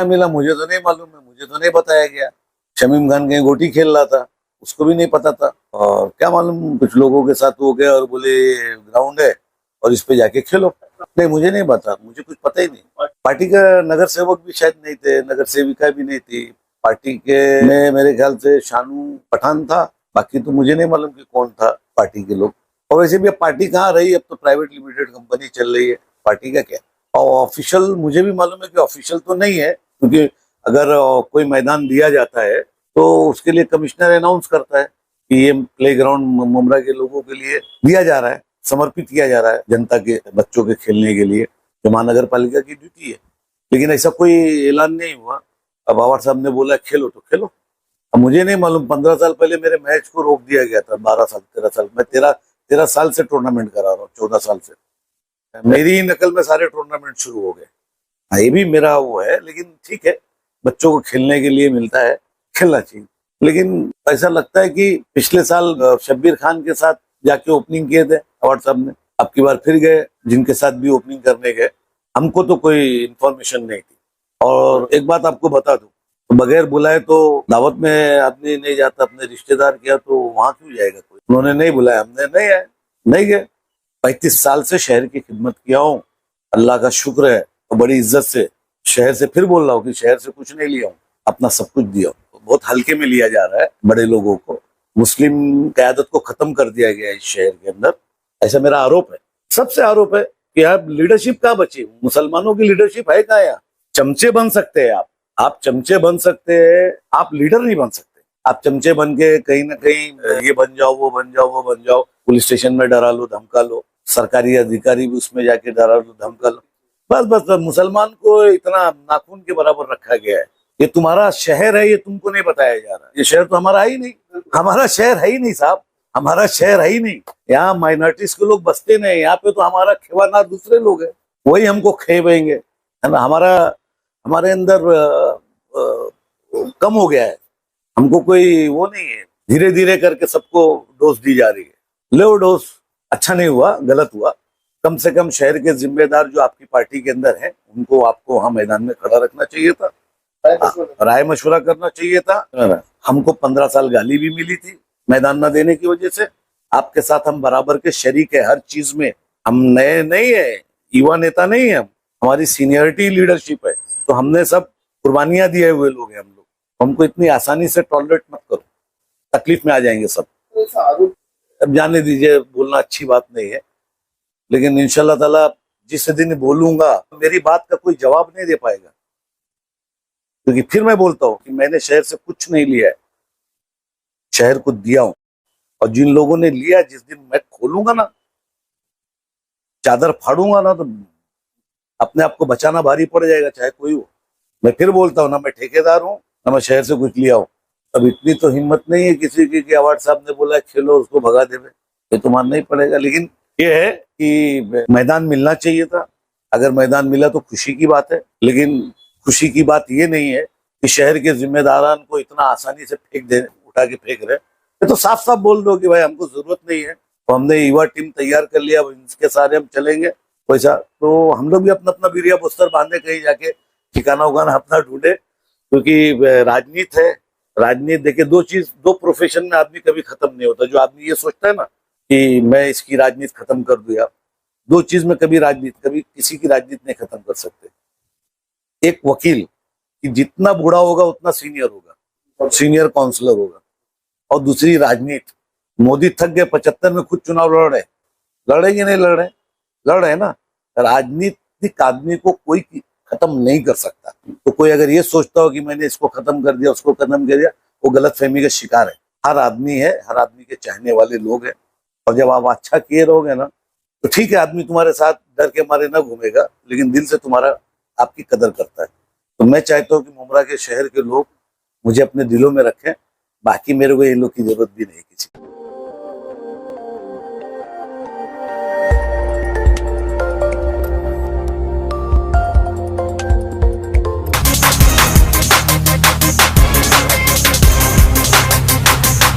क्या मिला मुझे तो नहीं मालूम है, मुझे तो नहीं बताया गया। शमीम खान कहीं गोटी खेल रहा था, उसको भी नहीं पता था। और क्या मालूम कुछ लोगों के साथ हो गया और बोले ग्राउंड है और इस पे जाके खेलो। नहीं मुझे नहीं पता, मुझे कुछ पता ही नहीं। पार्टी का नगर सेवक भी शायद नहीं थे, नगर सेविका भी नहीं थी पार्टी के में। मेरे ख्याल से शानू पठान था, बाकी तो मुझे नहीं मालूम कि कौन था पार्टी के लोग। और वैसे भी अब पार्टी कहाँ रही, अब तो प्राइवेट लिमिटेड कंपनी चल रही है, पार्टी का क्या। और ऑफिशियल मुझे भी मालूम है कि ऑफिशियल तो नहीं है, क्योंकि अगर कोई मैदान दिया जाता है तो उसके लिए कमिश्नर अनाउंस करता है कि ये प्लेग्राउंड मुमरा के लोगों के लिए दिया जा रहा है, समर्पित किया जा रहा है जनता के बच्चों के खेलने के लिए, जो महानगर पालिका की ड्यूटी है। लेकिन ऐसा कोई ऐलान नहीं हुआ। अब आवार साहब ने बोला खेलो तो खेलो। अब मुझे नहीं मालूम, 15 साल पहले मेरे मैच को रोक दिया गया था, 12 साल 13 साल, मैं 13 साल से टूर्नामेंट करा रहा हूँ, 14 साल से मेरी ही नकल में सारे टूर्नामेंट शुरू हो गए। हाँ, ये भी मेरा वो है, लेकिन ठीक है, बच्चों को खेलने के लिए मिलता है, खेलना चाहिए। लेकिन ऐसा लगता है कि पिछले साल शब्बीर खान के साथ जाके ओपनिंग किए थे अवार्ड साहब ने, अब की बार फिर गए जिनके साथ भी ओपनिंग करने गए। हमको तो कोई इन्फॉर्मेशन नहीं थी। और एक बात आपको बता दूं, तो बगैर बुलाए तो दावत में आदमी नहीं जाता, अपने रिश्तेदार किया तो वहां क्यों जाएगा कोई। उन्होंने नहीं बुलाया, हमने नहीं आए, नहीं गए। 35 साल से शहर की खिदमत किया हूँ, अल्लाह का शुक्र है, तो बड़ी इज्जत से शहर से फिर बोल रहा हूँ कि शहर से कुछ नहीं लिया हूँ, अपना सब कुछ दिया। बहुत हल्के में लिया जा रहा है बड़े लोगों को, मुस्लिम क़यादत को खत्म कर दिया गया है इस शहर के अंदर, ऐसा मेरा आरोप है। सबसे आरोप है कि आप लीडरशिप कहाँ बची, मुसलमानों की लीडरशिप है कहाँ। यहाँ चमचे बन सकते हैं आप चमचे बन सकते हैं, आप लीडर नहीं बन सकते। आप चमचे बन के कहीं ना कहीं ये बन जाओ, वो बन जाओ, वो बन जाओ, पुलिस स्टेशन में डरा लो, धमका लो, सरकारी अधिकारी भी उसमें जाके डरा लो, धमका लो। बस बस मुसलमान को इतना नाखून के बराबर रखा गया है। ये तुम्हारा शहर है, ये तुमको नहीं बताया जा रहा। ये शहर तो हमारा है ही नहीं, हमारा शहर है ही नहीं साहब, हमारा शहर है ही नहीं। यहाँ माइनॉरिटीज के लोग बसते नहीं, यहाँ पे तो हमारा खेवाना दूसरे लोग है, वही हमको खेवेंगे, है ना। हमारे अंदर कम हो गया है, हमको कोई वो नहीं है। धीरे धीरे करके सबको डोज दी जा रही है। ले वो डोज अच्छा नहीं हुआ, गलत हुआ। कम से कम शहर के जिम्मेदार जो आपकी पार्टी के अंदर हैं, उनको आपको वहां मैदान में खड़ा रखना चाहिए था, राय मशवरा करना चाहिए था। हमको 15 साल गाली भी मिली थी मैदान न देने की वजह से। आपके साथ हम बराबर के शरीक है हर चीज में। हम नए नहीं है, युवा नेता नहीं है, हमारी सीनियरिटी लीडरशिप है, तो हमने सब कुर्बानियां दिए हुए लोग हैं हम लोग। हमको इतनी आसानी से टॉलरेट मत करो, तकलीफ में आ जाएंगे सब। अब जाने दीजिए, बोलना अच्छी बात नहीं है, लेकिन इंशाल्लाह ताला जिस दिन बोलूंगा मेरी बात का कोई जवाब नहीं दे पाएगा, क्योंकि फिर मैं बोलता हूँ कि मैंने शहर से कुछ नहीं लिया है, शहर को दिया हूं। और जिन लोगों ने लिया, जिस दिन मैं खोलूंगा ना, चादर फाड़ूंगा ना, तो अपने आप को बचाना भारी पड़ जाएगा, चाहे कोई हो। मैं फिर बोलता हूँ ना, मैं ठेकेदार हूँ ना मैं शहर से कुछ लिया हूँ। अब इतनी तो हिम्मत नहीं है किसी की कि अवार्ड साहब ने बोला खेलो, उसको भगा देवे, ये तो मानना ही पड़ेगा। लेकिन ये है कि मैदान मिलना चाहिए था। अगर मैदान मिला तो खुशी की बात है, लेकिन खुशी की बात ये नहीं है कि शहर के जिम्मेदारान को इतना आसानी से उठा के फेंक रहे। ये तो साफ साफ बोल दो कि भाई हमको जरूरत नहीं है, तो हमने युवा टीम तैयार कर लिया, अब इनके सारे हम चलेंगे वैसा। तो हम लोग भी अपना अपना बिरिया बुस्तर बांधे, कहीं जाके ठिकाना उगाना अपना ढूंढे, क्योंकि राजनीति है। राजनीति देखिए, दो प्रोफेशन में आदमी कभी खत्म नहीं होता। जो आदमी ये सोचता है ना कि मैं इसकी राजनीति खत्म कर दूं, या दो चीज में कभी किसी की राजनीति नहीं खत्म कर सकते। एक वकील कि जितना बूढ़ा होगा उतना सीनियर होगा, सीनियर काउंसलर होगा। और दूसरी राजनीति, मोदी थक गए 75 में, खुद चुनाव लड़ेंगे नहीं लड़ रहे ना। राजनीतिक आदमी को कोई खत्म नहीं कर सकता। तो कोई अगर ये सोचता हो कि मैंने इसको खत्म कर दिया, उसको खत्म कर दिया, वो गलत फहमी का शिकार है। हर आदमी है, हर आदमी के चाहने वाले लोग हैं। और जब आप अच्छा किए रहोगे ना, तो ठीक है, आदमी तुम्हारे साथ डर के मारे ना घूमेगा, लेकिन दिल से तुम्हारा आपकी कदर करता है। तो मैं चाहता हूँ कि मुमरा के शहर के लोग मुझे अपने दिलों में रखें। बाकी मेरे को ये लोग की जरूरत भी नहीं किसी।